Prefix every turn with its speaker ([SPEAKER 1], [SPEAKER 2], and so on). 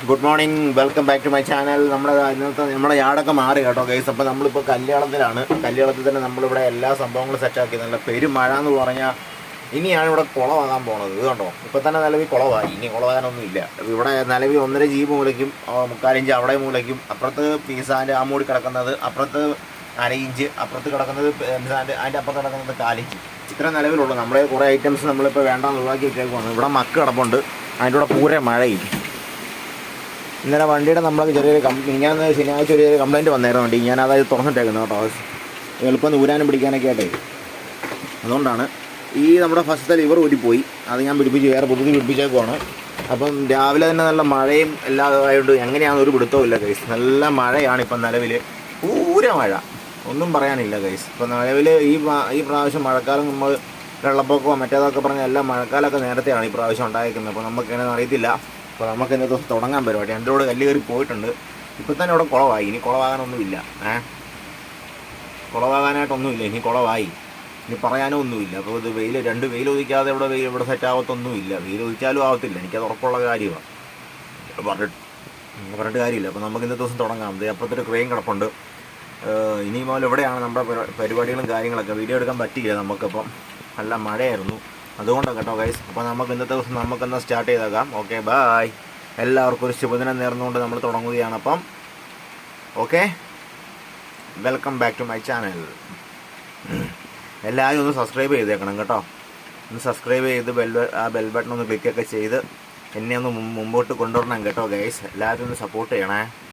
[SPEAKER 1] Good morning, welcome back to my channel. നമ്മുടെ യാടൊക്കെ മാറി കേട്ടോ ഗൈസ്. അപ്പോൾ നമ്മളിപ്പോൾ കല്യാണത്തിലാണ്. കല്യാണത്തിൽ തന്നെ നമ്മളിവിടെ എല്ലാ സംഭവങ്ങളും സെറ്റാക്കി. നല്ല പെരുമഴ എന്ന് പറഞ്ഞാൽ ഇനിയാണ് ഇവിടെ കുളമാകാൻ പോണത്. ഇത് കണ്ടോ, ഇപ്പോൾ തന്നെ നിലവിൽ കുളമായി. ഇനി കുളമാകാനൊന്നുമില്ല. ഇവിടെ നിലവിൽ 1.5 GB മൂലയ്ക്കും 3/4 ഇഞ്ച് അവിടെ മൂലയ്ക്കും, അപ്പുറത്ത് പീസാൻ്റെ ആ മൂടി കിടക്കുന്നത്, അപ്പുറത്ത് 1/2 ഇഞ്ച്, അപ്പുറത്ത് കിടക്കുന്നത് പീസാൻ്റെ, അതിൻ്റെ അപ്പുറത്ത് കിടക്കുന്നത് 1/4 ഇഞ്ച്. ഇത്ര നിലവിലുള്ളൂ. നമ്മുടെ കുറേ ഐറ്റംസ് നമ്മളിപ്പോൾ വേണ്ടാന്ന് ഒഴിവാക്കി വെച്ചേക്കുവാണ്. ഇവിടെ മക്ക് കിടപ്പുണ്ട്, അതിൻ്റെ കൂടെ പൂരെ മഴയും. ഇന്നലെ വണ്ടിയുടെ നമ്മളത് ചെറിയൊരു ഞാൻ ശനിയാഴ്ച ചെറിയൊരു കംപ്ലയിൻറ്റ് വന്നായിരുന്നു വണ്ടി. ഞാൻ അതായത് തുറന്നിട്ടേക്കുന്നത് കേട്ടോ, എളുപ്പം ഊരാനും പിടിക്കാനൊക്കെ ആയിട്ടേ. അതുകൊണ്ടാണ് ഈ നമ്മുടെ ഫസ്റ്റത്തെ ലിവർ ഊരിപ്പോയി. അത് ഞാൻ പിടിപ്പിച്ച് വേറെ പുതുക്കി പിടിപ്പിച്ചേക്കുവാണ്. അപ്പം രാവിലെ തന്നെ നല്ല മഴയും എല്ലാം ആയതുകൊണ്ട് എങ്ങനെയാണെന്ന് ഒരു പിടുത്തവും ഇല്ല ഗൈസ്. നല്ല മഴയാണ് ഇപ്പം നിലവിൽ, പൂര മഴ, ഒന്നും പറയാനില്ല ഗൈസ്. ഇപ്പം നിലവിൽ ഈ പ്രാവശ്യം മഴക്കാലം നമ്മൾ വെള്ളപ്പൊക്കമോ മറ്റേതൊക്കെ പറഞ്ഞാൽ എല്ലാം മഴക്കാലമൊക്കെ നേരത്തെയാണ് ഈ പ്രാവശ്യം ഉണ്ടായിരിക്കുന്നത്. അപ്പോൾ നമുക്ക് എങ്ങനെ അറിയത്തില്ല. അപ്പോൾ നമുക്ക് ഇന്നത്തെ ദിവസം തുടങ്ങാൻ പരിപാടി. എൻ്റെ കൂടെ കല്ല് കയറി പോയിട്ടുണ്ട്. ഇപ്പം തന്നെ ഇവിടെ കുളമായി. ഇനി കുളമാകാനൊന്നുമില്ല. കുളമാകാനായിട്ടൊന്നുമില്ല. ഇനി കുളമായി. ഇനി പറയാനും ഒന്നുമില്ല. അപ്പോൾ ഇത് രണ്ട് വെയിൽ ഒതിക്കാതെ ഇവിടെ സെറ്റ് ആവത്തൊന്നുമില്ല. വെയിൽ ഒതിച്ചാലും ആവത്തില്ല. എനിക്കത് ഉറപ്പുള്ള കാര്യമാണ്. പറഞ്ഞിട്ട് കാര്യമില്ല. അപ്പോൾ നമുക്ക് ഇന്നത്തെ ദിവസം തുടങ്ങാം. ഇത് അപ്പുറത്തൊരു ക്രെയിൻ കിടപ്പുണ്ട്. ഇനി മുതൽ എവിടെയാണ് നമ്മുടെ പരിപാടികളും കാര്യങ്ങളൊക്കെ. വീഡിയോ എടുക്കാൻ പറ്റിയില്ല നമുക്കപ്പം, നല്ല മഴയായിരുന്നു. അതുകൊണ്ടാണ് കേട്ടോ ഗൈസ്. അപ്പോൾ നമുക്ക് ഇന്നത്തെ ദിവസം നമുക്കെന്നാൽ സ്റ്റാർട്ട് ചെയ്തേക്കാം. Okay, bye. എല്ലാവർക്കും ഒരു ശുഭദിനം നേർന്നുകൊണ്ട് നമ്മൾ തുടങ്ങുകയാണ്. അപ്പം okay, welcome back to my channel. എല്ലാവരും ഒന്ന് സബ്സ്ക്രൈബ് ചെയ്തേക്കണം കേട്ടോ. ഒന്ന് സബ്സ്ക്രൈബ് ചെയ്ത് ആ ബെൽ ബട്ടൺ ഒന്ന് ക്ലിക്കൊക്കെ ചെയ്ത് എന്നെ ഒന്ന് മുമ്പോട്ട് കൊണ്ടുവരണം കേട്ടോ ഗൈസ്. എല്ലാവരും ഒന്ന് സപ്പോർട്ട് ചെയ്യണേ.